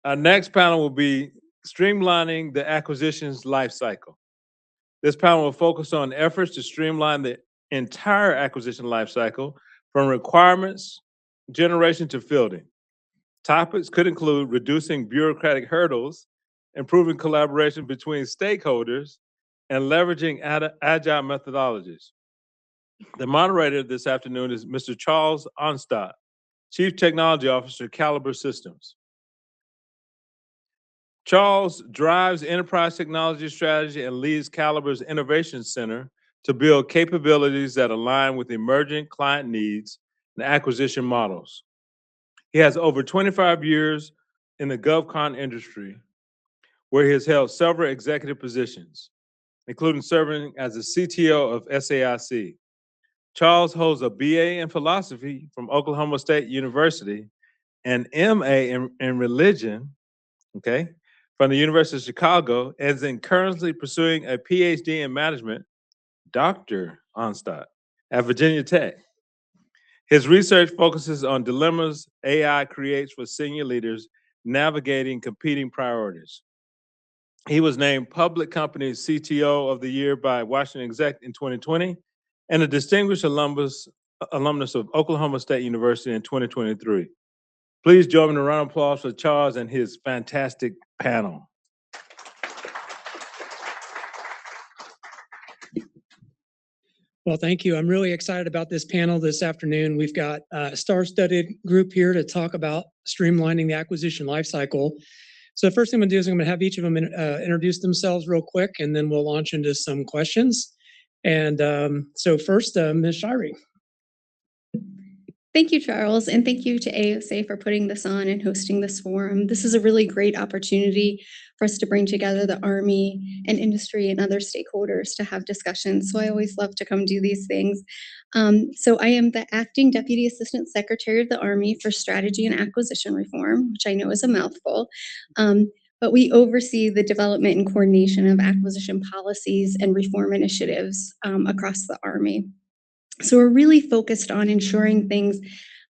Our next panel will be streamlining the acquisitions lifecycle. This panel will focus on efforts to streamline the entire acquisition lifecycle from requirements generation to fielding. Topics could include reducing bureaucratic hurdles, improving collaboration between stakeholders, and leveraging agile methodologies. The moderator this afternoon is Mr. Charles Onstott, Chief Technology Officer, CALIBRE Systems. Charles drives enterprise technology strategy and leads CALIBRE's Innovation Center to build capabilities that align with emerging client needs and acquisition models. He has over 25 years in the GovCon industry, where he has held several executive positions, including serving as the CTO of SAIC. Charles holds a BA in philosophy from Oklahoma State University and MA in religion, okay, from the University of Chicago, and is currently pursuing a PhD in management, Dr. Onstott, at Virginia Tech. His research focuses on dilemmas AI creates for senior leaders navigating competing priorities. He was named Public Company CTO of the Year by Washington Exec in 2020 and a distinguished alumnus of Oklahoma State University in 2023. Please join me in a round of applause for Charles and his fantastic panel. Well, thank you. I'm really excited about this panel this afternoon. We've got a star-studded group here to talk about streamlining the acquisition lifecycle. So the first thing I'm going to do is I'm going to have each of them introduce themselves real quick, and then we'll launch into some questions. And so first, Ms. Shirey. Thank you, Charles, and thank you to AUSA for putting this on and hosting this forum. This is a really great opportunity for us to bring together the Army and industry and other stakeholders to have discussions. So I always love to come do these things. So I am the Acting Deputy Assistant Secretary of the Army for Strategy and Acquisition Reform, which I know is a mouthful. But we oversee the development and coordination of acquisition policies and reform initiatives across the Army. So we're really focused on ensuring things,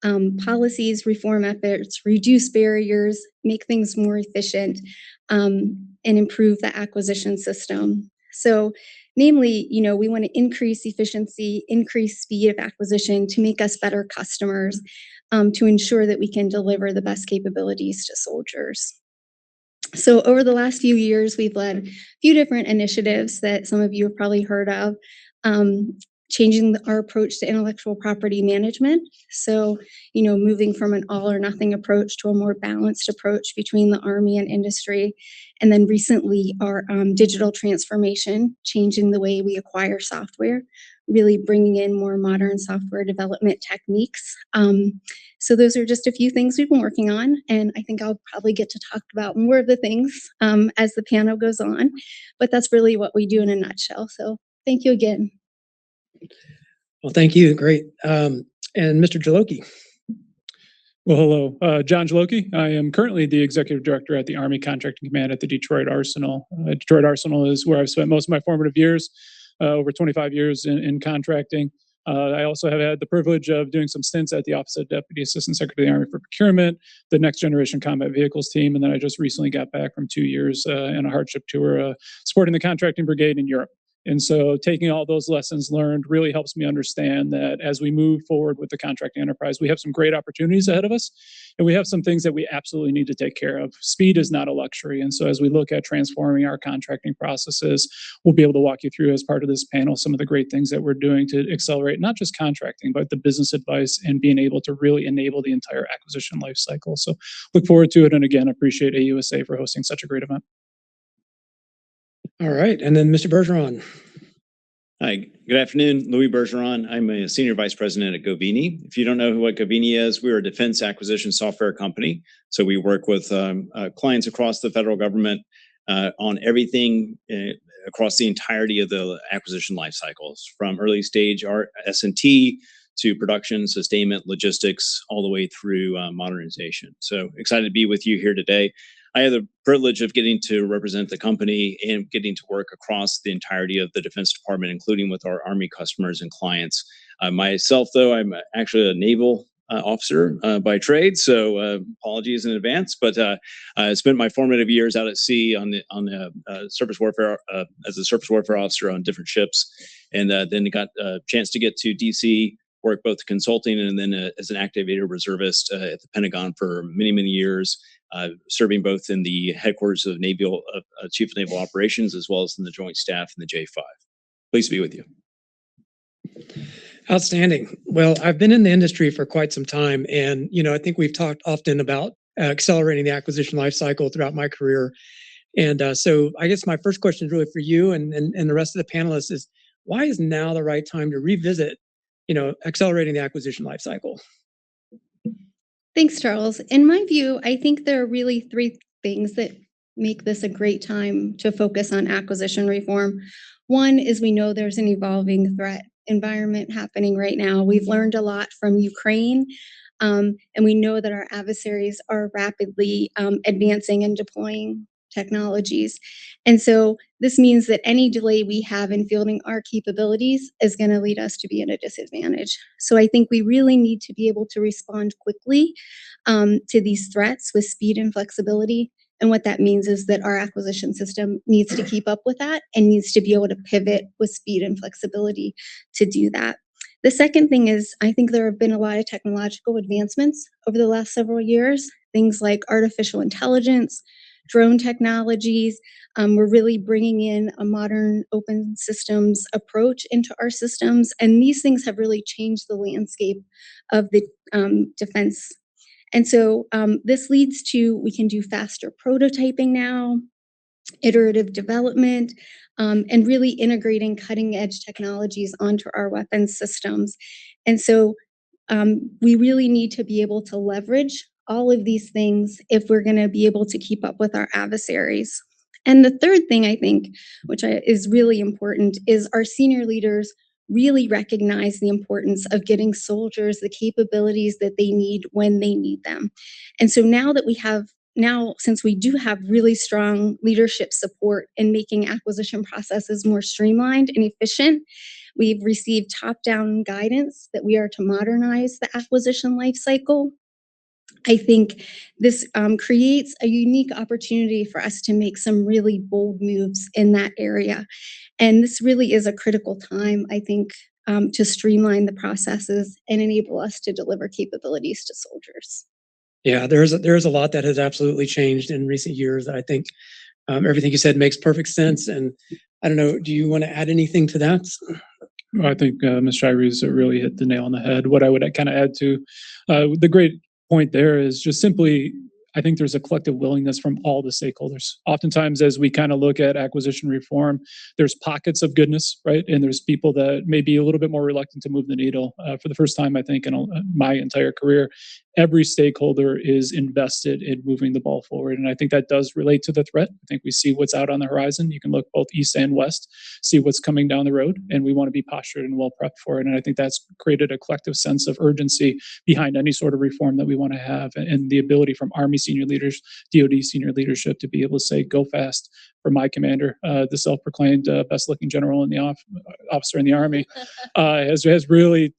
policies, reform efforts, reduce barriers, make things more efficient, and improve the acquisition system. So namely, we want to increase efficiency, increase speed of acquisition to make us better customers, to ensure that we can deliver the best capabilities to soldiers. So over the last few years, we've led a few different initiatives that some of you have probably heard of. Changing our approach to intellectual property management. So, moving from an all or nothing approach to a more balanced approach between the Army and industry. And then recently our digital transformation, changing the way we acquire software, really bringing in more modern software development techniques. So those are just a few things we've been working on. And I think I'll probably get to talk about more of the things as the panel goes on. But that's really what we do in a nutshell. So thank you again. Well, thank you. Great. And Mr. Jolokai. Well, hello. John Jolokai. I am currently the Executive Director at the Army Contracting Command at the Detroit Arsenal. Detroit Arsenal is where I've spent most of my formative years, over 25 years in contracting. I also have had the privilege of doing some stints at the Office of Deputy Assistant Secretary of the Army for Procurement, the Next Generation Combat Vehicles team, and then I just recently got back from 2 years in a hardship tour supporting the contracting brigade in Europe. And so taking all those lessons learned really helps me understand that as we move forward with the contracting enterprise, we have some great opportunities ahead of us, and we have some things that we absolutely need to take care of. Speed is not a luxury. And so as we look at transforming our contracting processes, we'll be able to walk you through as part of this panel some of the great things that we're doing to accelerate not just contracting, but the business advice and being able to really enable the entire acquisition life cycle. So look forward to it. And again, appreciate AUSA for hosting such a great event. All right, and then Mr. Bergeron. Hi, good afternoon. Louis Bergeron. I'm a Senior Vice President at Govini. If you don't know what Govini is, we're a defense acquisition software company. So we work with clients across the federal government on everything across the entirety of the acquisition life cycles, from early stage S&T to production, sustainment, logistics, all the way through modernization. So excited to be with you here today. I have the privilege of getting to represent the company and getting to work across the entirety of the Defense Department, including with our Army customers and clients. Myself, though, I'm actually a naval officer by trade, so apologies in advance. But I spent my formative years out at sea on the surface warfare as a surface warfare officer on different ships, and then got a chance to get to DC, work both consulting and then as an activated reservist at the Pentagon for many years, serving both in the headquarters of Naval Chief of Naval Operations as well as in the Joint Staff in the J5. Pleased to be with you. Outstanding. Well, I've been in the industry for quite some time, and I think we've talked often about accelerating the acquisition lifecycle throughout my career. And so I guess my first question is really for you and the rest of the panelists is, why is now the right time to revisit, accelerating the acquisition lifecycle? Thanks, Charles. In my view, I think there are really three things that make this a great time to focus on acquisition reform. One is we know there's an evolving threat environment happening right now. We've learned a lot from Ukraine, and we know that our adversaries are rapidly advancing and deploying technologies. And so this means that any delay we have in fielding our capabilities is going to lead us to be at a disadvantage. So I think we really need to be able to respond quickly to these threats with speed and flexibility. And what that means is that our acquisition system needs to keep up with that and needs to be able to pivot with speed and flexibility to do that. The second thing is, I think there have been a lot of technological advancements over the last several years, things like artificial intelligence, drone technologies. We're really bringing in a modern open systems approach into our systems. And these things have really changed the landscape of the defense. And so this leads to, we can do faster prototyping now, iterative development, and really integrating cutting edge technologies onto our weapons systems. And so we really need to be able to leverage all of these things if we're going to be able to keep up with our adversaries. And the third thing I think, which is really important, is our senior leaders really recognize the importance of getting soldiers the capabilities that they need when they need them. And so since we do have really strong leadership support in making acquisition processes more streamlined and efficient, we've received top-down guidance that we are to modernize the acquisition lifecycle. I think this creates a unique opportunity for us to make some really bold moves in that area. And this really is a critical time, I think, to streamline the processes and enable us to deliver capabilities to soldiers. Yeah, there's a lot that has absolutely changed in recent years. I think everything you said makes perfect sense. And I don't know, do you want to add anything to that? I think Ms. Shirey's really hit the nail on the head. What I would kind of add to the great point there is just simply, I think there's a collective willingness from all the stakeholders. Oftentimes, as we kind of look at acquisition reform, there's pockets of goodness, right? And there's people that may be a little bit more reluctant to move the needle. For the first time, I think, in my entire career, every stakeholder is invested in moving the ball forward. And I think that does relate to the threat. I think we see what's out on the horizon. You can look both east and west, see what's coming down the road, and we want to be postured and well prepped for it. And I think that's created a collective sense of urgency behind any sort of reform that we want to have, and the ability from Army senior leaders, DoD senior leadership to be able to say, go fast. For my commander, the self-proclaimed best looking general in the officer in the Army, has really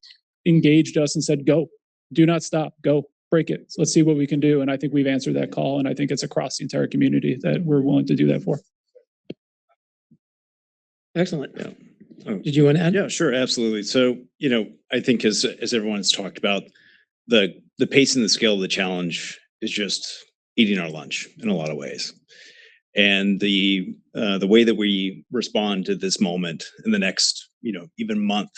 engaged us and said, go. Do not stop. Go. Break it. Let's see what we can do. And I think we've answered that call. And I think it's across the entire community that we're willing to do that for. Excellent. Yeah. Did you want to add? Yeah, sure. Absolutely. So, I think as everyone's talked about, the pace and the scale of the challenge is just eating our lunch in a lot of ways. And the way that we respond to this moment in the next, even month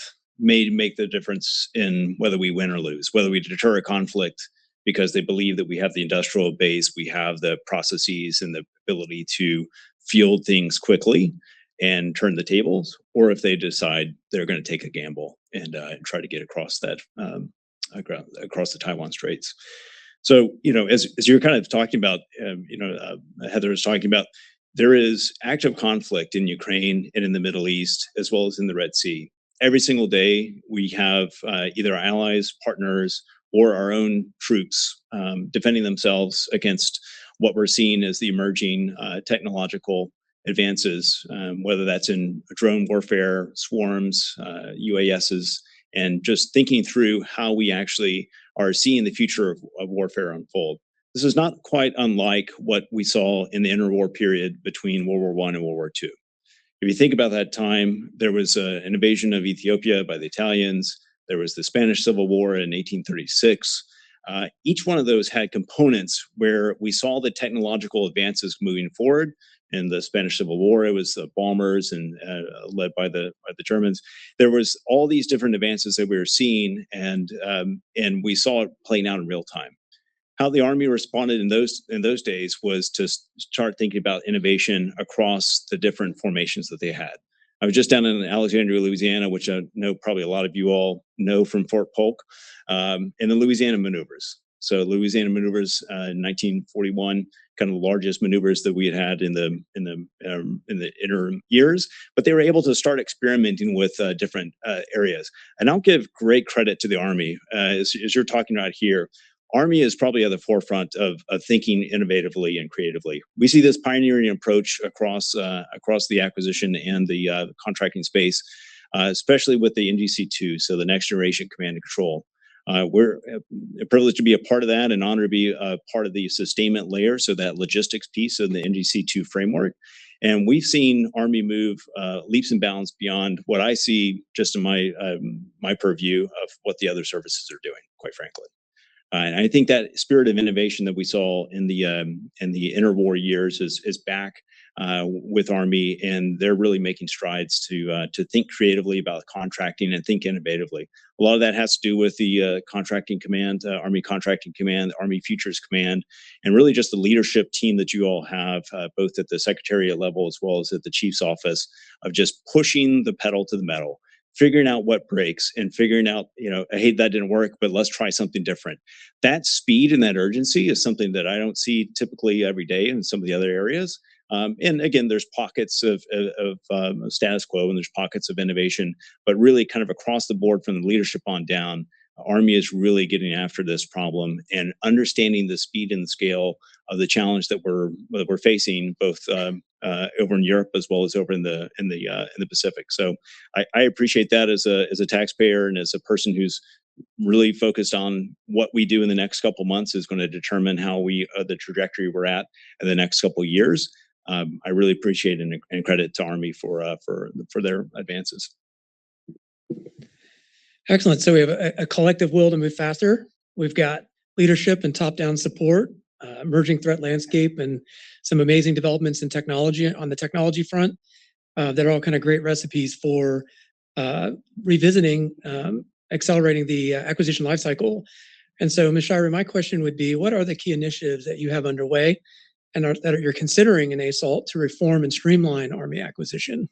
may make the difference in whether we win or lose, whether we deter a conflict because they believe that we have the industrial base, we have the processes and the ability to field things quickly and turn the tables, or if they decide they're going to take a gamble and try to get across that across the Taiwan Straits. So, as you're kind of talking about, Heather was talking about, there is active conflict in Ukraine and in the Middle East, as well as in the Red Sea. Every single day, we have either our allies, partners, or our own troops defending themselves against what we're seeing as the emerging technological advances, whether that's in drone warfare, swarms, UASs, and just thinking through how we actually are seeing the future of warfare unfold. This is not quite unlike what we saw in the interwar period between World War I and World War II. If you think about that time, there was an invasion of Ethiopia by the Italians. There was the Spanish Civil War in 1836. Each one of those had components where we saw the technological advances moving forward. In the Spanish Civil War, it was the bombers and led by the Germans. There was all these different advances that we were seeing, and we saw it playing out in real time. How the Army responded in those days was to start thinking about innovation across the different formations that they had. I was just down in Alexandria, Louisiana, which I know probably a lot of you all know from Fort Polk, in the Louisiana maneuvers. So Louisiana maneuvers in 1941, kind of the largest maneuvers that we had in the interim years, but they were able to start experimenting with different areas. And I'll give great credit to the Army, as you're talking about here. Army is probably at the forefront of thinking innovatively and creatively. We see this pioneering approach across the acquisition and the contracting space, especially with the NGC2, so the Next Generation Command and Control. We're privileged to be a part of that and honored to be a part of the sustainment layer, so that logistics piece of the NGC2 framework. And we've seen Army move leaps and bounds beyond what I see just in my purview of what the other services are doing, quite frankly. And I think that spirit of innovation that we saw in the interwar years is back with Army, and they're really making strides to think creatively about contracting and think innovatively. A lot of that has to do with the contracting command, Army Contracting Command, Army Futures Command, and really just the leadership team that you all have, both at the secretariat level as well as at the chief's office, of just pushing the pedal to the metal, figuring out what breaks and figuring out, hey, that didn't work, but let's try something different. That speed and that urgency is something that I don't see typically every day in some of the other areas. And again, there's pockets of status quo and there's pockets of innovation, but really kind of across the board from the leadership on down, Army is really getting after this problem and understanding the speed and the scale of the challenge that we're facing, both over in Europe as well as over in the Pacific. So I appreciate that as a taxpayer and as a person who's really focused on what we do in the next couple months is going to determine how the trajectory we're at in the next couple years. I really appreciate and credit to Army for their advances. Excellent. So we have a collective will to move faster. We've got leadership and top-down support, emerging threat landscape, and some amazing developments in technology on the technology front that are all kind of great recipes for revisiting, accelerating the acquisition lifecycle. And so, Ms. Shirey, my question would be, what are the key initiatives that you have underway and that you're considering in ASALT to reform and streamline Army acquisition?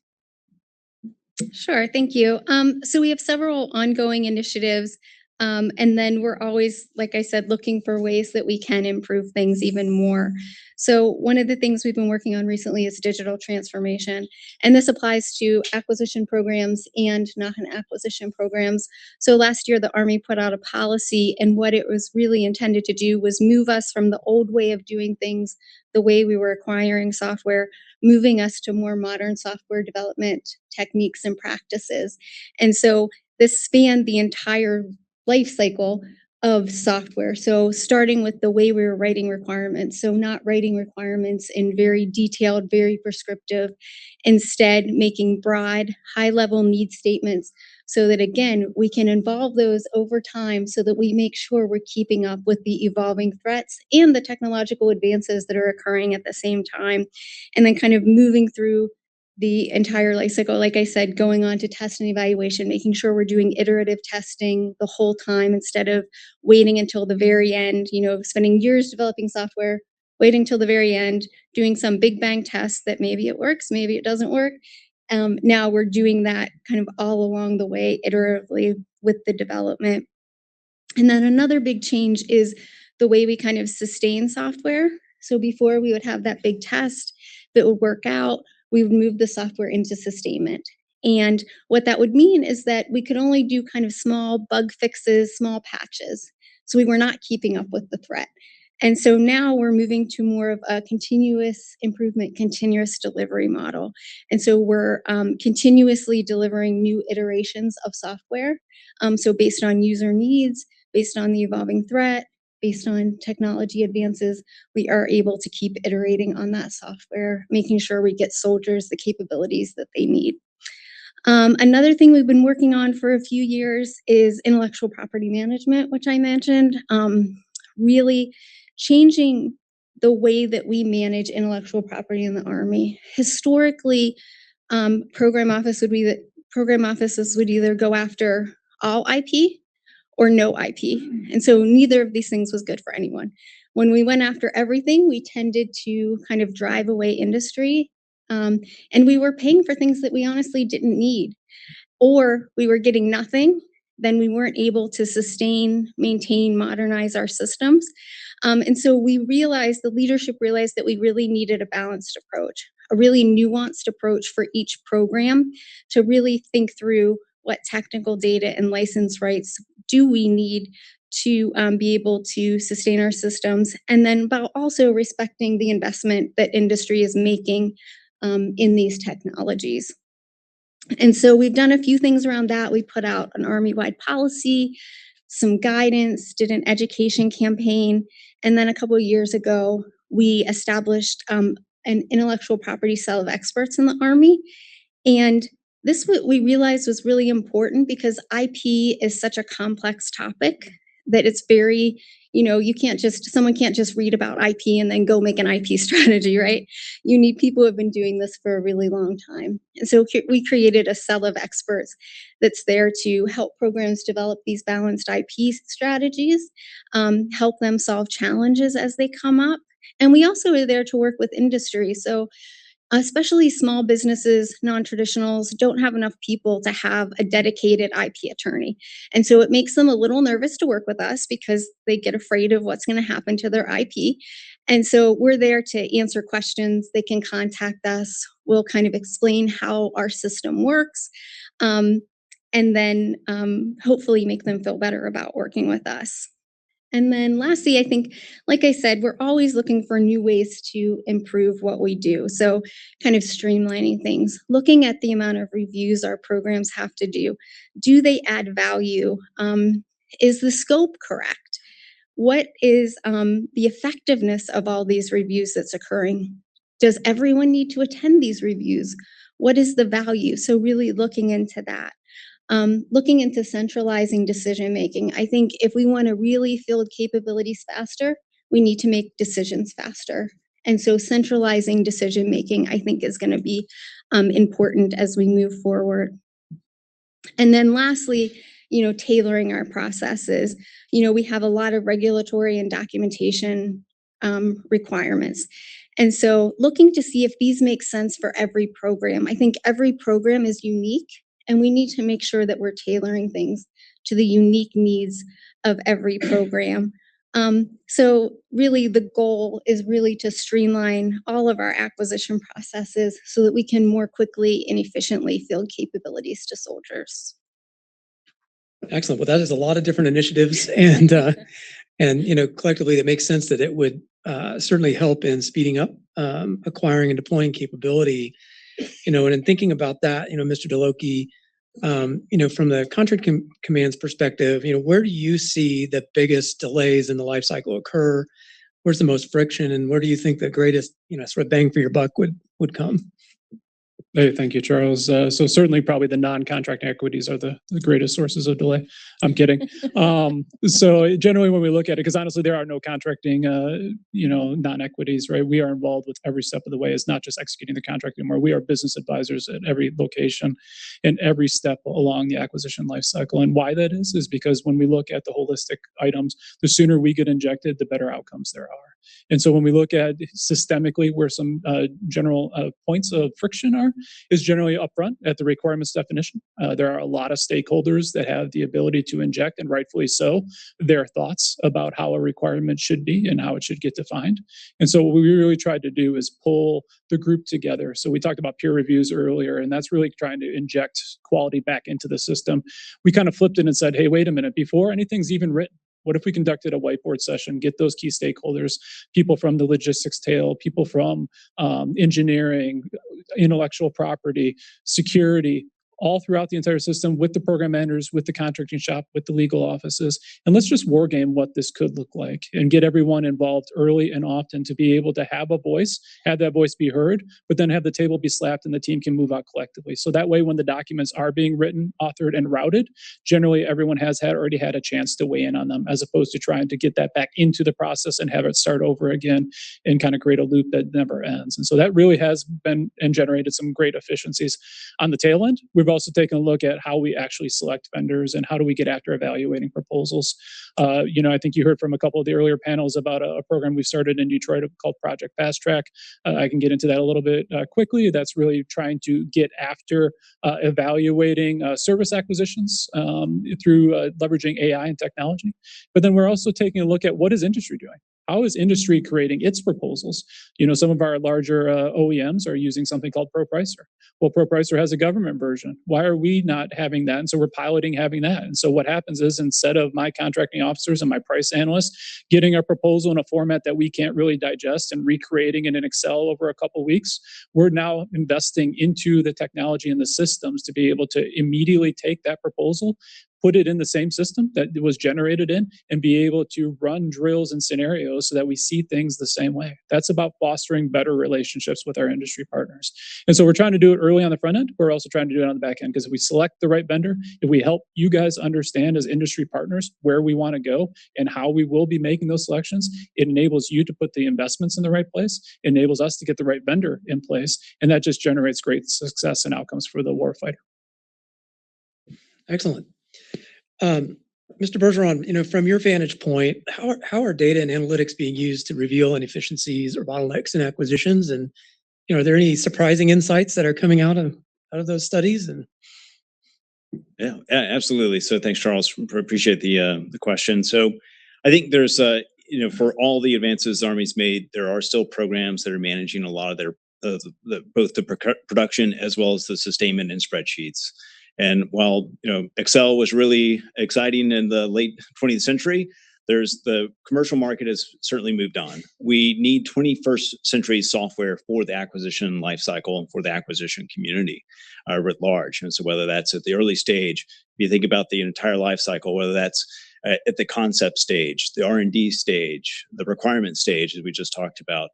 Sure, thank you. So we have several ongoing initiatives, and then we're always, like I said, looking for ways that we can improve things even more. So one of the things we've been working on recently is digital transformation, and this applies to acquisition programs and non-acquisition programs. So last year, the Army put out a policy, and what it was really intended to do was move us from the old way of doing things, the way we were acquiring software, moving us to more modern software development techniques and practices. And so this spanned the entire life cycle of software. So starting with the way we were writing requirements, so not writing requirements in very detailed, very prescriptive, instead making broad, high-level need statements so that, again, we can evolve those over time so that we make sure we're keeping up with the evolving threats and the technological advances that are occurring at the same time. And then kind of moving through the entire life cycle, like I said, going on to test and evaluation, making sure we're doing iterative testing the whole time instead of waiting until the very end, spending years developing software, waiting till the very end, doing some big bang test that maybe it works, maybe it doesn't work. Now we're doing that kind of all along the way, iteratively with the development. And then another big change is the way we kind of sustain software. So before we would have that big test that would work out, we would move the software into sustainment. And what that would mean is that we could only do kind of small bug fixes, small patches. So we were not keeping up with the threat. And so now we're moving to more of a continuous improvement, continuous delivery model. And so we're continuously delivering new iterations of software. So based on user needs, based on the evolving threat, based on technology advances, we are able to keep iterating on that software, making sure we get soldiers the capabilities that they need. Another thing we've been working on for a few years is intellectual property management, which I mentioned, really changing the way that we manage intellectual property in the Army. Historically, program offices would either go after all IP or no IP. And so neither of these things was good for anyone. When we went after everything, we tended to kind of drive away industry. And we were paying for things that we honestly didn't need, or we were getting nothing. Then we weren't able to sustain, maintain, modernize our systems. And so the leadership realized that we really needed a balanced approach, a really nuanced approach for each program to really think through what technical data and license rights do we need to be able to sustain our systems, and then about also respecting the investment that industry is making in these technologies. And so we've done a few things around that. We put out an Army-wide policy, some guidance, did an education campaign, and then a couple of years ago, we established an intellectual property cell of experts in the Army. And this what we realized was really important because IP is such a complex topic that it's very, someone can't just read about IP and then go make an IP strategy, right? You need people who have been doing this for a really long time. And so we created a cell of experts that's there to help programs develop these balanced IP strategies, help them solve challenges as they come up. And we also are there to work with industry. So especially small businesses, non-traditionals, don't have enough people to have a dedicated IP attorney. And so it makes them a little nervous to work with us because they get afraid of what's going to happen to their IP. And so we're there to answer questions. They can contact us. We'll kind of explain how our system works, and then hopefully make them feel better about working with us. And then lastly, I think, like I said, we're always looking for new ways to improve what we do. So kind of streamlining things, looking at the amount of reviews our programs have to do. Do they add value? Is the scope correct? What is the effectiveness of all these reviews that's occurring? Does everyone need to attend these reviews? What is the value? So really looking into that. Looking into centralizing decision-making. I think if we want to really field capabilities faster, we need to make decisions faster. And so centralizing decision-making, I think, is going to be important as we move forward. And then lastly, tailoring our processes. We have a lot of regulatory and documentation requirements. And so looking to see if these make sense for every program. I think every program is unique, and we need to make sure that we're tailoring things to the unique needs of every program. So really the goal is really to streamline all of our acquisition processes so that we can more quickly and efficiently field capabilities to soldiers. Excellent. Well, that is a lot of different initiatives, and collectively, it makes sense that it would certainly help in speeding up acquiring and deploying capability. And in thinking about that, Mr. Jolokai, from the contract command's perspective, where do you see the biggest delays in the life cycle occur? Where's the most friction, and where do you think the greatest, sort of bang for your buck would come? Hey, thank you, Charles. So certainly probably the non-contract equities are the greatest sources of delay. I'm kidding. So generally when we look at it, because honestly, there are no contracting, non-equities, right? We are involved with every step of the way. It's not just executing the contract anymore. We are business advisors at every location and every step along the acquisition lifecycle. And why that is because when we look at the holistic items, the sooner we get injected, the better outcomes there are. And so when we look at systemically where some general points of friction are, is generally upfront at the requirements definition. There are a lot of stakeholders that have the ability to inject, and rightfully so, their thoughts about how a requirement should be and how it should get defined. And so what we really tried to do is pull the group together. So we talked about peer reviews earlier, and that's really trying to inject quality back into the system. We kind of flipped it and said, hey, wait a minute, before anything's even written, what if we conducted a whiteboard session, get those key stakeholders, people from the logistics tail, people from engineering, intellectual property, security, all throughout the entire system with the program managers, with the contracting shop, with the legal offices. And let's just war game what this could look like and get everyone involved early and often to be able to have a voice, have that voice be heard, but then have the table be slapped and the team can move out collectively. So that way, when the documents are being written, authored, and routed, generally everyone has already had a chance to weigh in on them, as opposed to trying to get that back into the process and have it start over again and kind of create a loop that never ends. And so that really has been and generated some great efficiencies. On the tail end, we've also taken a look at how we actually select vendors and how do we get after evaluating proposals. I think you heard from a couple of the earlier panels about a program we started in Detroit called Project FastTrack. I can get into that a little bit quickly. That's really trying to get after evaluating service acquisitions through leveraging AI and technology. But then we're also taking a look at what is industry doing? How is industry creating its proposals? Some of our larger OEMs are using something called ProPricer. Well, ProPricer has a government version. Why are we not having that? And so we're piloting having that. And so what happens is, instead of my contracting officers and my price analysts getting a proposal in a format that we can't really digest and recreating it in Excel over a couple of weeks, we're now investing into the technology and the systems to be able to immediately take that proposal, put it in the same system that it was generated in, and be able to run drills and scenarios so that we see things the same way. That's about fostering better relationships with our industry partners. And so we're trying to do it early on the front end. We're also trying to do it on the back end, because if we select the right vendor, if we help you guys understand as industry partners where we want to go and how we will be making those selections, it enables you to put the investments in the right place, enables us to get the right vendor in place, and that just generates great success and outcomes for the warfighter. Excellent. Mr. Bergeron, from your vantage point, how are data and analytics being used to reveal inefficiencies or bottlenecks in acquisitions? And are there any surprising insights that are coming out of those studies? And yeah, absolutely. So thanks, Charles. Appreciate the question. So I think there's for all the advances the Army's made, there are still programs that are managing a lot of their both the production as well as the sustainment in spreadsheets. And while Excel was really exciting in the late 20th century, there's the commercial market has certainly moved on. We need 21st century software for the acquisition lifecycle and for the acquisition community writ large. And so whether that's at the early stage, if you think about the entire lifecycle, whether that's at the concept stage, the R&D stage, the requirement stage, as we just talked about,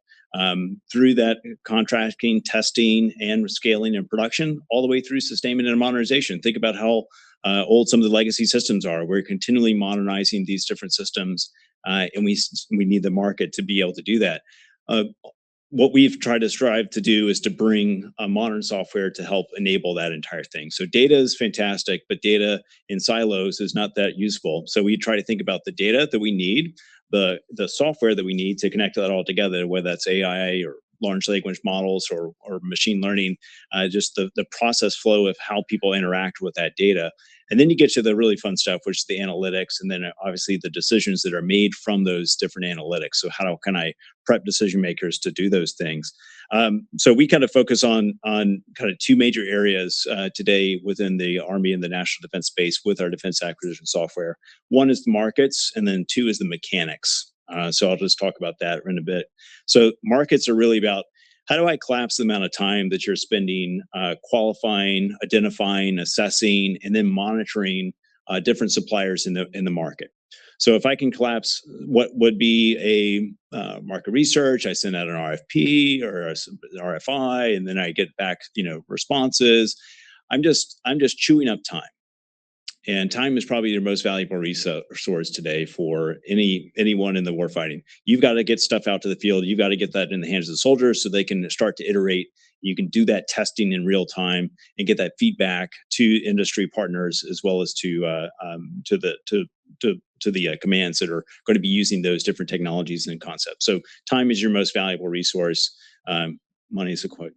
through that contracting, testing, and scaling and production, all the way through sustainment and modernization. Think about how old some of the legacy systems are. We're continually modernizing these different systems, and we need the market to be able to do that. What we've tried to strive to do is to bring modern software to help enable that entire thing. So data is fantastic, but data in silos is not that useful. So we try to think about the data that we need, the software that we need to connect that all together, whether that's AI or large language models or machine learning, just the process flow of how people interact with that data. And then you get to the really fun stuff, which is the analytics, and then obviously the decisions that are made from those different analytics. So how can I prep decision makers to do those things? So we kind of focus on kind of two major areas today within the Army and the national defense space with our defense acquisition software. One is the markets, and then two is the mechanics. So I'll just talk about that in a bit. So markets are really about, how do I collapse the amount of time that you're spending qualifying, identifying, assessing, and then monitoring different suppliers in the market? So if I can collapse what would be a market research, I send out an RFP or an RFI, and then I get back responses. I'm just chewing up time. And time is probably your most valuable resource today for anyone in the warfighting. You've got to get stuff out to the field. You've got to get that in the hands of the soldiers so they can start to iterate. You can do that testing in real time and get that feedback to industry partners as well as to the commands that are going to be using those different technologies and concepts. So time is your most valuable resource. Money is a quite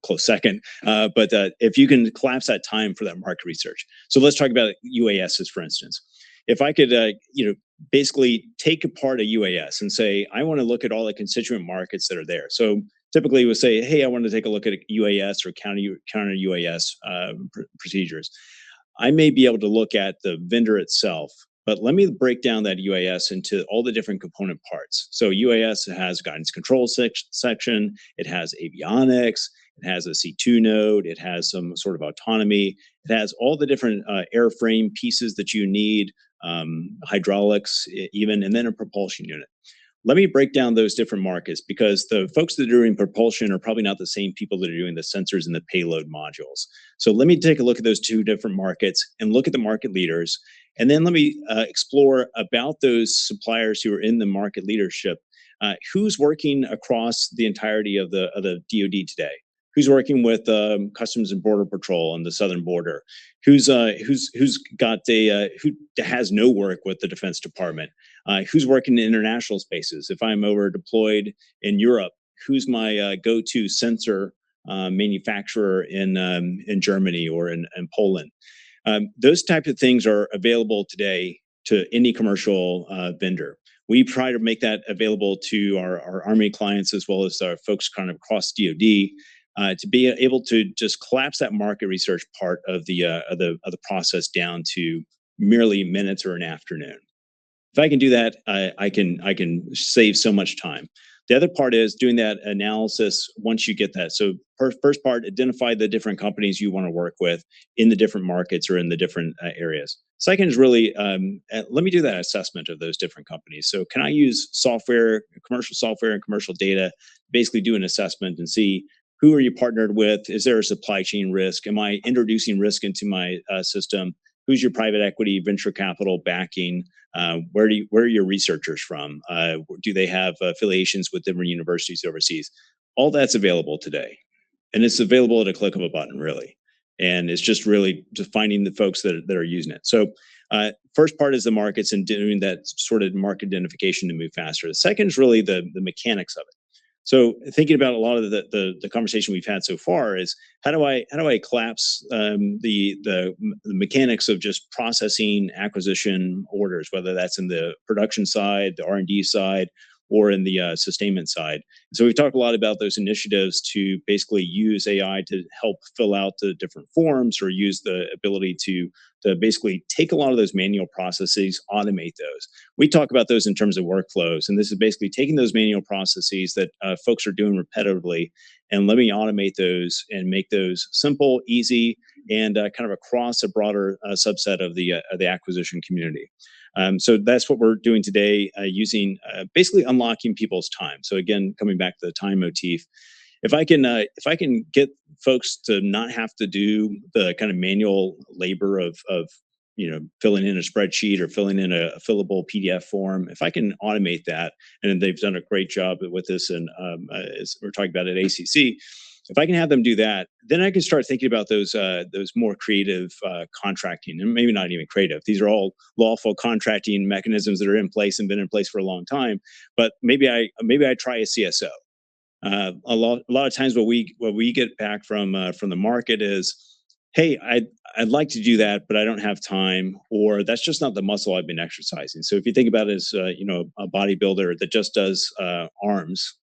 close second, but if you can collapse that time for that market research. So let's talk about UASs, for instance. If I could, basically take apart a UAS and say, I want to look at all the constituent markets that are there. So typically we'll say, hey, I want to take a look at a UAS or counter UAS procedures. I may be able to look at the vendor itself, but let me break down that UAS into all the different component parts. So UAS has guidance control section, it has avionics, it has a C2 node, it has some sort of autonomy, It has all the different airframe pieces that you need, hydraulics even, and then a propulsion unit. Let me break down those different markets, because the folks that are doing propulsion are probably not the same people that are doing the sensors and the payload modules. So let me take a look at those two different markets and look at the market leaders. And then let me explore about those suppliers who are in the market leadership. Who's working across the entirety of the DoD today? Who's working with Customs and Border Patrol on the southern border? Who's got who has no work with the Defense Department? Who's working in international spaces? If I'm over deployed in Europe, who's my go-to sensor manufacturer in Germany or in Poland? Those types of things are available today to any commercial vendor. We try to make that available to our Army clients as well as our folks kind of across DoD. To be able to just collapse that market research part of the process down to merely minutes or an afternoon. If I can do that, I can save so much time. The other part is doing that analysis once you get that. So first part, identify the different companies you want to work with in the different markets or in the different areas. Second is really, let me do that assessment of those different companies. So can I use software, commercial software and commercial data, basically do an assessment and see who are you partnered with? Is there a supply chain risk? Am I introducing risk into my system? Who's your private equity, venture capital backing? Where are your researchers from? Do they have affiliations with different universities overseas? All that's available today. And it's available at a click of a button, really. And it's just really just finding the folks that are using it. So first part is the markets and doing that sort of market identification to move faster. The second is really the mechanics of it. So thinking about a lot of the conversation we've had so far is how do I collapse the mechanics of just processing acquisition orders, whether that's in the production side, the R&D side, or in the sustainment side. So we've talked a lot about those initiatives to basically use AI to help fill out the different forms, or use the ability to basically take a lot of those manual processes, automate those. We talk about those in terms of workflows, and this is basically taking those manual processes that folks are doing repetitively, and let me automate those and make those simple, easy, and kind of across a broader subset of the acquisition community. So that's what we're doing today, using basically unlocking people's time. So again, coming back to the time motif, if I can get folks to not have to do the kind of manual labor of filling in a spreadsheet or filling in a fillable PDF form, if I can automate that, and they've done a great job with this, and as we're talking about at ACC. If I can have them do that, then I can start thinking about those more creative contracting, and maybe not even creative. These are all lawful contracting mechanisms that are in place and been in place for a long time. But maybe I try a CSO. A lot of times, what we get back from the market is, hey, I'd like to do that, but I don't have time, or that's just not the muscle I've been exercising. So if you think about it as a bodybuilder that just does arms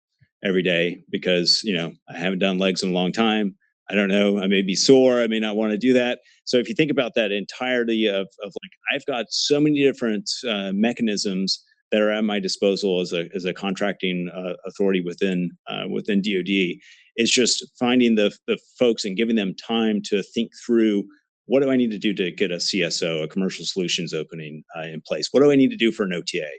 every day because I haven't done legs in a long time. I don't know. I may be sore. I may not want to do that. So if you think about that entirety of like, I've got so many different mechanisms that are at my disposal as a contracting authority within DoD. It's just finding the folks and giving them time to think through, what do I need to do to get a CSO, a commercial solutions opening in place? What do I need to do for an OTA?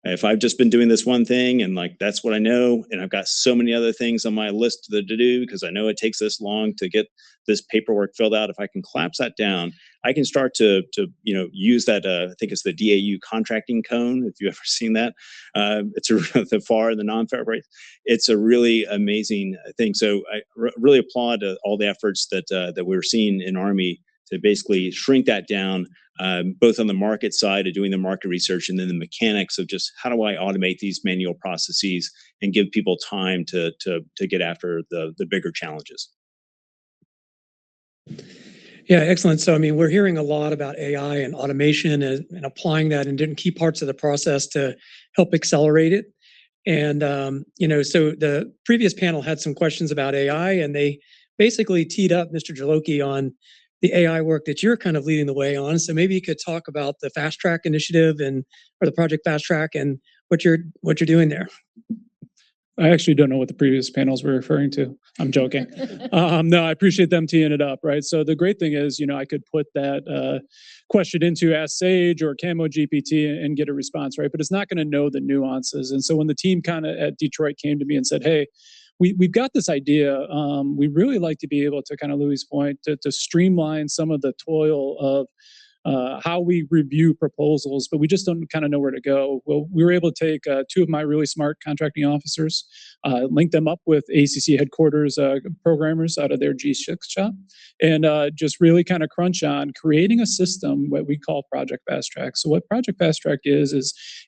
If I've just been doing this one thing and like that's what I know, and I've got so many other things on my list to do because I know it takes this long to get this paperwork filled out, if I can collapse that down, I can start to use that. I think it's the DAU contracting cone. If you've ever seen that, it's the FAR, the non-FAR rate. It's a really amazing thing. So I really applaud all the efforts that we're seeing in Army to basically shrink that down, both on the market side of doing the market research, and then the mechanics of just how do I automate these manual processes and give people time to get after the bigger challenges. Yeah, excellent. So, I mean, we're hearing a lot about AI and automation and applying that in different key parts of the process to help accelerate it. And, so the previous panel had some questions about AI, and they basically teed up Mr. Jolokai on the AI work that you're kind of leading the way on. So maybe you could talk about the FastTrack initiative or the project FastTrack and what you're doing there. I actually don't know what the previous panels were referring to. I'm joking. No, I appreciate them teeing it up, right? So the great thing is, I could put that question into Ask Sage or Camo GPT and get a response, right? But it's not going to know the nuances. And so when the team kind of at Detroit came to me and said, hey, we've got this idea. We really like to be able to, kind of Louis' point, to streamline some of the toil of how we review proposals, but we just don't kind of know where to go. Well, we were able to take two of my really smart contracting officers, link them up with ACC headquarters programmers out of their G6 shop, and just really kind of crunch on creating a system, what we call Project FastTrack. So what Project FastTrack is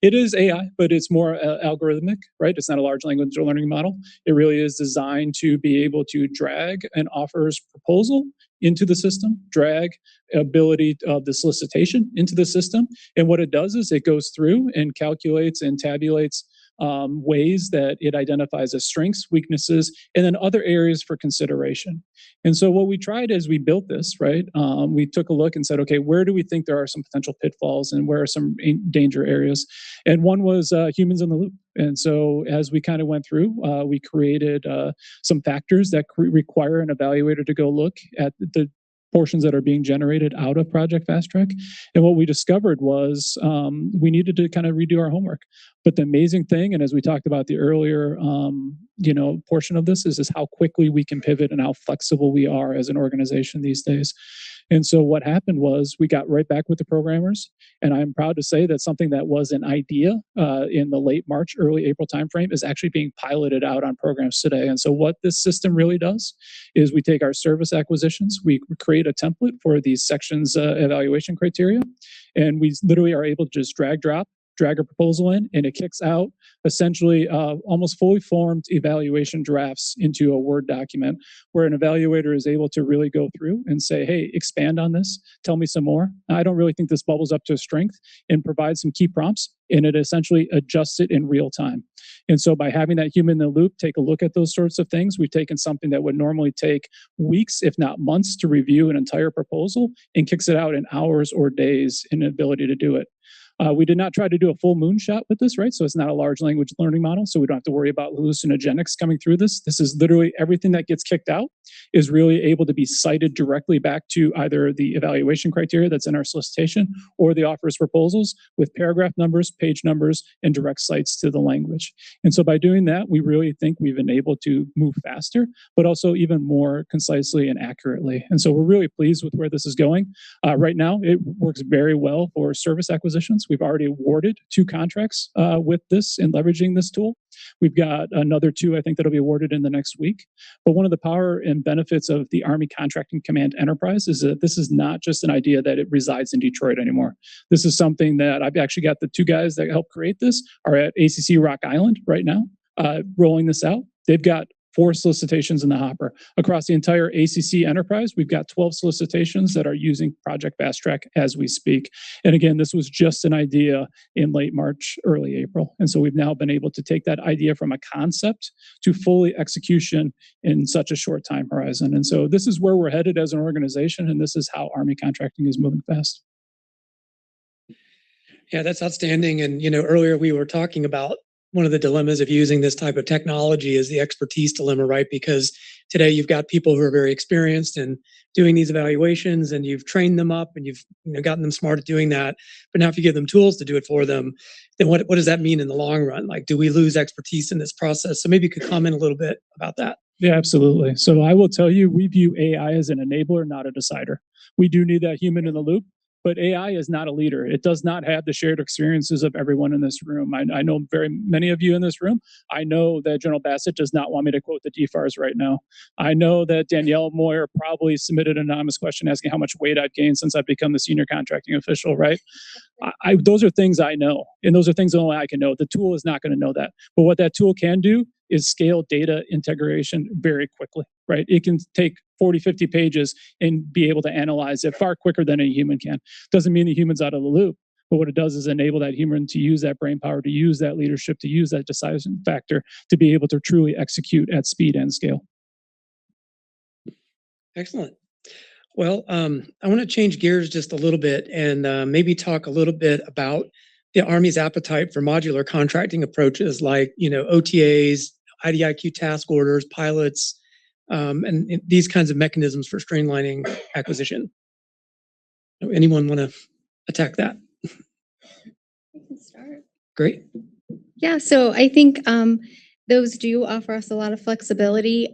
it is AI, but it's more algorithmic, right? It's not a large language learning model. It really is designed to be able to drag an offer's proposal into the system, drag ability of the solicitation into the system. And what it does is it goes through and calculates and tabulates ways that it identifies as strengths, weaknesses, and then other areas for consideration. And so what we tried as we built this, right, we took a look and said, okay, where do we think there are some potential pitfalls and where are some danger areas? And one was humans in the loop. And so as we kind of went through, we created some factors that require an evaluator to go look at the portions that are being generated out of Project FastTrack. And what we discovered was we needed to kind of redo our homework. But the amazing thing, and as we talked about the earlier portion of this, is how quickly we can pivot and how flexible we are as an organization these days. And so what happened was we got right back with the programmers. And I'm proud to say that something that was an idea in the late March, early April timeframe is actually being piloted out on programs today. And so what this system really does is we take our service acquisitions, we create a template for these sections evaluation criteria, and we literally are able to just drag a proposal in, and it kicks out essentially almost fully formed evaluation drafts into a Word document where an evaluator is able to really go through and say, hey, expand on this, tell me some more. I don't really think this bubbles up to strength, and provide some key prompts, and it essentially adjusts it in real time. And so by having that human in the loop take a look at those sorts of things, we've taken something that would normally take weeks, if not months, to review an entire proposal and kicks it out in hours or days in the ability to do it. We did not try to do a full moonshot with this, right? So it's not a large language learning model, so we don't have to worry about hallucinogenics coming through this. This is literally everything that gets kicked out is really able to be cited directly back to either the evaluation criteria that's in our solicitation or the offer's proposals with paragraph numbers, page numbers, and direct cites to the language. And so by doing that, we really think we've been able to move faster, but also even more concisely and accurately. And so we're really pleased with where this is going. Right now, it works very well for service acquisitions. We've already awarded 2 contracts with this and leveraging this tool. We've got another 2, I think, that'll be awarded in the next week. But one of the power and benefits of the Army Contracting Command Enterprise is that this is not just an idea that it resides in Detroit anymore. This is something that I've actually got the 2 guys that helped create this are at ACC Rock Island right now, rolling this out. They've got 4 solicitations in the hopper. Across the entire ACC enterprise, we've got 12 solicitations that are using Project FastTrack as we speak. And again, this was just an idea in late March, early April. And so we've now been able to take that idea from a concept to fully execution in such a short time horizon. And so this is where we're headed as an organization, and this is how Army contracting is moving fast. Yeah, that's outstanding. And, earlier we were talking about one of the dilemmas of using this type of technology is the expertise dilemma, right? Because today you've got people who are very experienced in doing these evaluations, and you've trained them up, and you've gotten them smart at doing that. But now if you give them tools to do it for them, then what does that mean in the long run? Like, do we lose expertise in this process? So maybe you could comment a little bit about that. Yeah, absolutely. So I will tell you, we view AI as an enabler, not a decider. We do need that human in the loop. But AI is not a leader. It does not have the shared experiences of everyone in this room. I know very many of you in this room. I know that General Bassett does not want me to quote the DFARS right now. I know that Danielle Moyer probably submitted an anonymous question asking how much weight I've gained since I've become the senior contracting official, right? Those are things I know, and those are things only I can know. The tool is not going to know that. But what that tool can do is scale data integration very quickly, right? It can take 40, 50 pages and be able to analyze it far quicker than a human can. Doesn't mean the human's out of the loop, but what it does is enable that human to use that brain power, to use that leadership, to use that decisive factor, to be able to truly execute at speed and scale. Excellent. Well, I want to change gears just a little bit and maybe talk a little bit about the Army's appetite for modular contracting approaches like, OTAs, IDIQ task orders, pilots, and these kinds of mechanisms for streamlining acquisition. Anyone want to attack that? I can start. Great. Yeah, so I think those do offer us a lot of flexibility.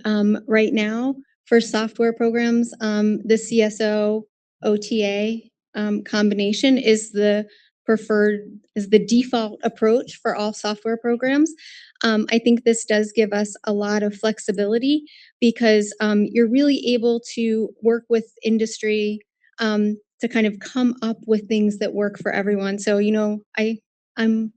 Right now, for software programs, the CSO OTA combination is the default approach for all software programs. I think this does give us a lot of flexibility because you're really able to work with industry to kind of come up with things that work for everyone. So, I'm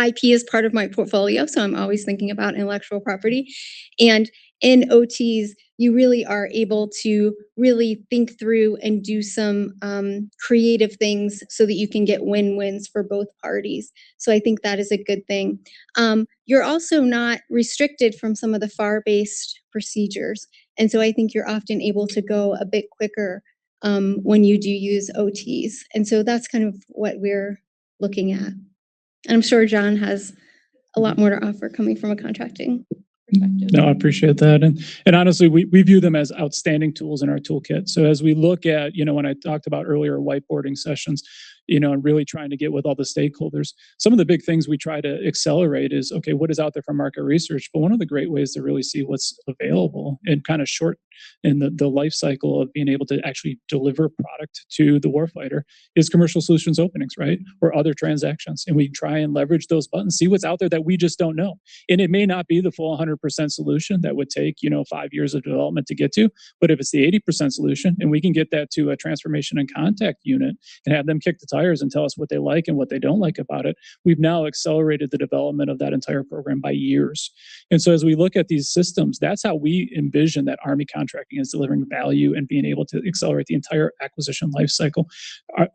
IP is part of my portfolio, so I'm always thinking about intellectual property. And in OTs, you really are able to really think through and do some creative things so that you can get win-wins for both parties. So I think that is a good thing. You're also not restricted from some of the FAR-based procedures. And so I think you're often able to go a bit quicker when you do use OTs. And so that's kind of what we're looking at. And I'm sure John has a lot more to offer coming from a contracting perspective. No, I appreciate that. And honestly, we view them as outstanding tools in our toolkit. So as we look at, when I talked about earlier whiteboarding sessions, and really trying to get with all the stakeholders, some of the big things we try to accelerate is, okay, what is out there for market research? But one of the great ways to really see what's available and kind of short in the life cycle of being able to actually deliver product to the warfighter is commercial solutions openings, right? Or other transactions. And we try and leverage those buttons, see what's out there that we just don't know. And it may not be the full 100% solution that would take, 5 years of development to get to, but if it's the 80% solution and we can get that to a transformation and contact unit and have them kick the tires and tell us what they like and what they don't like about it, we've now accelerated the development of that entire program by years. And so as we look at these systems, that's how we envision that Army contracting is delivering value and being able to accelerate the entire acquisition life cycle.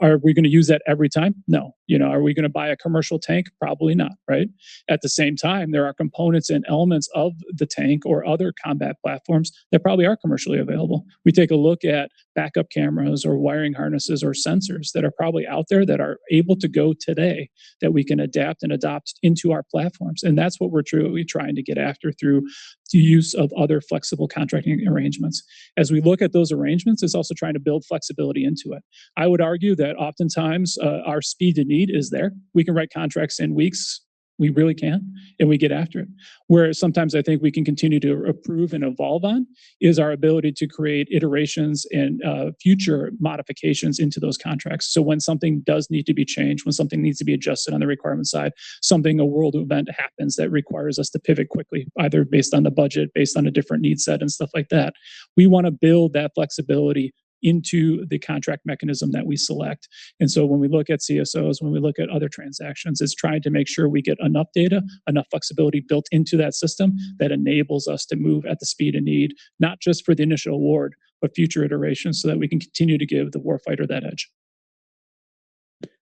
Are we going to use that every time? No. Are we going to buy a commercial tank? Probably not, right? At the same time, there are components and elements of the tank or other combat platforms that probably are commercially available. We take a look at backup cameras or wiring harnesses or sensors that are probably out there that are able to go today that we can adapt and adopt into our platforms. And that's what we're truly trying to get after through the use of other flexible contracting arrangements. As we look at those arrangements, it's also trying to build flexibility into it. I would argue that oftentimes our speed to need is there. We can write contracts in weeks. We really can, and we get after it. Where sometimes I think we can continue to improve and evolve on is our ability to create iterations and future modifications into those contracts. So when something does need to be changed, when something needs to be adjusted on the requirement side, a world event happens that requires us to pivot quickly, either based on the budget, based on a different need set and stuff like that. We want to build that flexibility into the contract mechanism that we select. And so when we look at CSOs, when we look at other transactions, it's trying to make sure we get enough data, enough flexibility built into that system that enables us to move at the speed of need, not just for the initial award, but future iterations so that we can continue to give the warfighter that edge.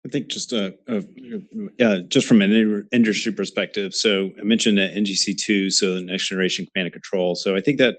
I think just from an industry perspective, so I mentioned NGC2, so the next generation command and control. So I think that,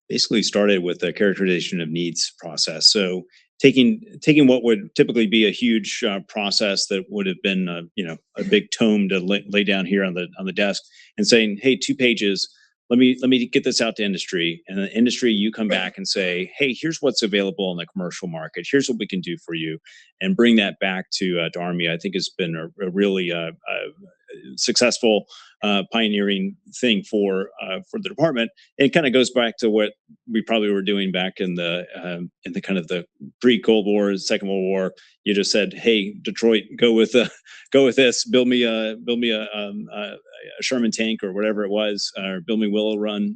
basically started with the characterization of needs process. So taking what would typically be a huge process that would have been a big tome to lay down here on the desk and saying, hey, 2 pages, let me get this out to industry, and the industry, you come back and say, hey, here's what's available in the commercial market, here's what we can do for you, and bring that back to Army. I think has been a really successful pioneering thing for the department. It kind of goes back to what we probably were doing back in the kind of the pre-Cold War, Second World War. You just said, "Hey, Detroit, go with this. Build me a Sherman tank or whatever it was, or build me Willow Run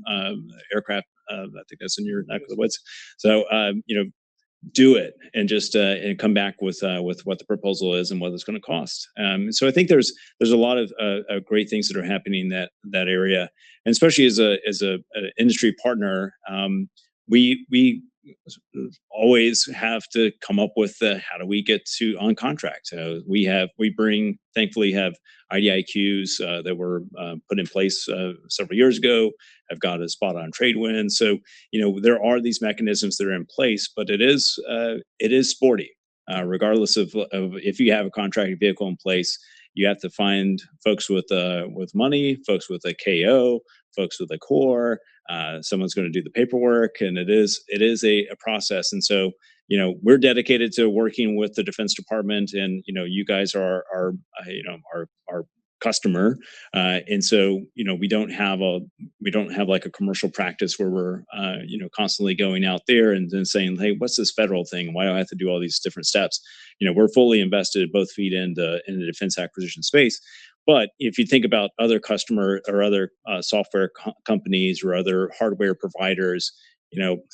aircraft." I think that's in your neck of the woods. So do it and just and come back with what the proposal is and what it's going to cost. So I think there's a lot of great things that are happening in that area, and especially as a industry partner, we always have to come up with how do we get to on contract. Thankfully have IDIQs that were put in place several years ago. I've got a spot on trade win. So, there are these mechanisms that are in place, but it is sporty. Regardless of if you have a contracting vehicle in place, you have to find folks with money, folks with a KO, folks with the core, someone's going to do the paperwork, and it is a process. And so, we're dedicated to working with the Defense Department, and you guys are our customer, and so we don't have like a commercial practice where we're constantly going out there and then saying, hey, what's this federal thing? Why do I have to do all these different steps? We're fully invested, both feet in the defense acquisition space. But if you think about other customer or other software companies or other hardware providers,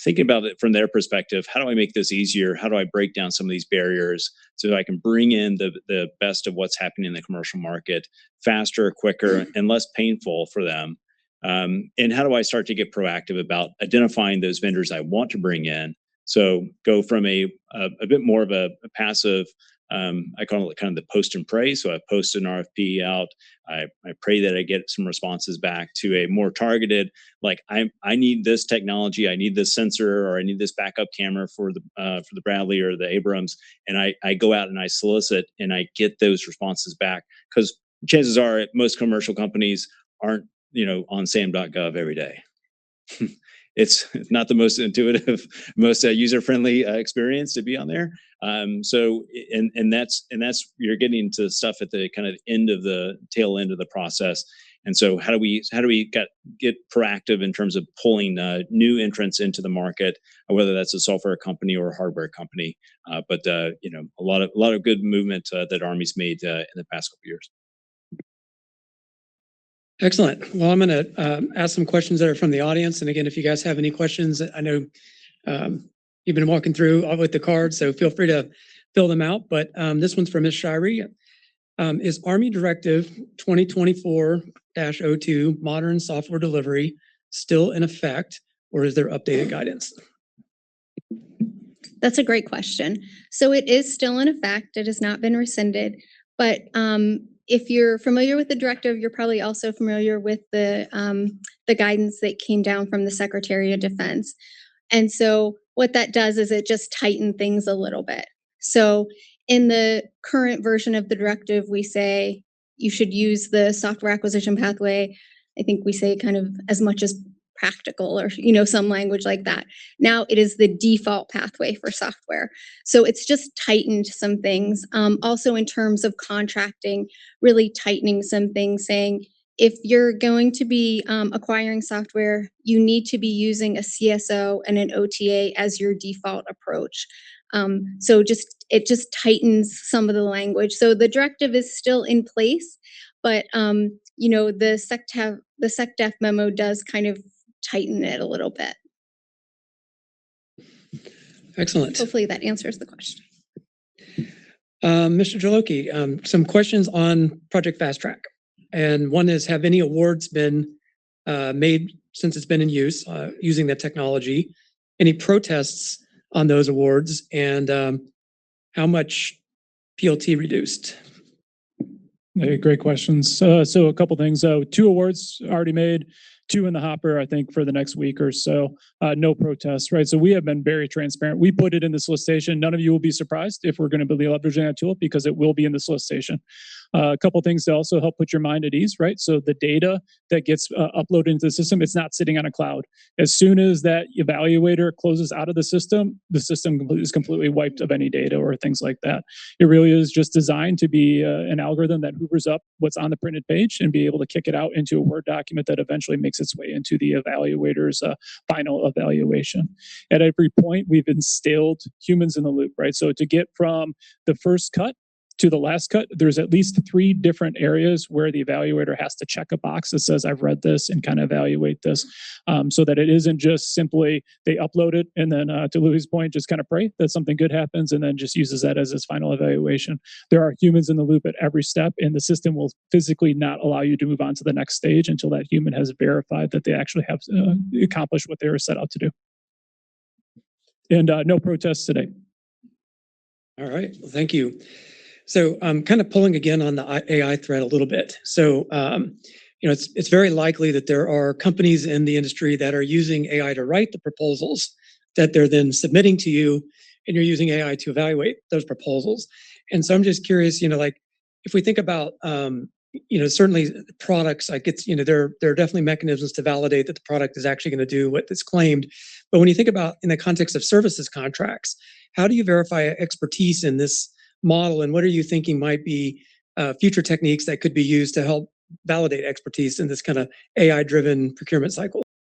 thinking about it from their perspective, how do I make this easier? How do I break down some of these barriers so that I can bring in the best of what's happening in the commercial market faster, quicker, and less painful for them? And how do I start to get proactive about identifying those vendors I want to bring in? So go from a bit more of a passive, I call it kind of the post and pray. So I post an RFP out. I pray that I get some responses back, to a more targeted, like I need this technology, I need this sensor, or I need this backup camera for the Bradley or the Abrams, and I go out and I solicit and I get those responses back, because chances are most commercial companies aren't on SAM.gov every day. It's not the most intuitive, most user-friendly experience to be on there. So that's you're getting to stuff at the kind of end of the tail end of the process. And so how do we get proactive in terms of pulling new entrants into the market, whether that's a software company or a hardware company? But a lot of good movement that Army's made in the past couple of years. Excellent. Well, I'm going to ask some questions that are from the audience. And again, if you guys have any questions, I know you've been walking through with the cards, so feel free to fill them out. But this one's from Ms. Shirey. Is Army Directive 2024-02 Modern Software Delivery still in effect, or is there updated guidance? That's a great question. So it is still in effect. It has not been rescinded, but if you're familiar with the directive, you're probably also familiar with the guidance that came down from the Secretary of Defense. And so what that does is it just tightened things a little bit. So in the current version of the directive, we say you should use the software acquisition pathway. I think we say kind of as much as practical, or some language like that. Now it is the default pathway for software. So it's just tightened some things. Also in terms of contracting, really tightening some things, saying if you're going to be acquiring software, you need to be using a CSO and an OTA as your default approach. So it just tightens some of the language. So the directive is still in place, but the SecDef memo does kind of tighten it a little bit. Excellent. Hopefully that answers the question. Mr. Jolokai, some questions on Project FastTrack. And one is, have any awards been made since it's been in use, using that technology? Any protests on those awards? And how much PLT reduced? Hey, great questions. So a couple things. 2 awards already made, 2 in the hopper, I think, for the next week or so. No protests, right? So we have been very transparent. We put it in the solicitation. None of you will be surprised if we're going to be leveraging that tool, because it will be in the solicitation. A couple things to also help put your mind at ease, right? So the data that gets uploaded into the system, it's not sitting on a cloud. As soon as that evaluator closes out of the system is completely wiped of any data or things like that. It really is just designed to be an algorithm that hoovers up what's on the printed page and be able to kick it out into a Word document that eventually makes its way into the evaluator's final evaluation. At every point, we've instilled humans in the loop, right? So to get from the first cut to the last cut, there's at least 3 different areas where the evaluator has to check a box that says, I've read this and kind of evaluate this, so that it isn't just simply they upload it and then, to Louis' point, just kind of pray that something good happens and then just uses that as its final evaluation. There are humans in the loop at every step, and the system will physically not allow you to move on to the next stage until that human has verified that they actually have accomplished what they were set out to do. And no protests today. All right, well, thank you. So I'm kind of pulling again on the AI thread a little bit. So, it's very likely that there are companies in the industry that are using AI to write the proposals that they're then submitting to you, and you're using AI to evaluate those proposals. And so I'm just curious, if we think about, certainly products, like it's, there are definitely mechanisms to validate that the product is actually going to do what it's claimed. But when you think about in the context of services contracts, how do you verify expertise in this model? And what are you thinking might be future techniques that could be used to help validate expertise in this kind of AI-driven procurement cycle?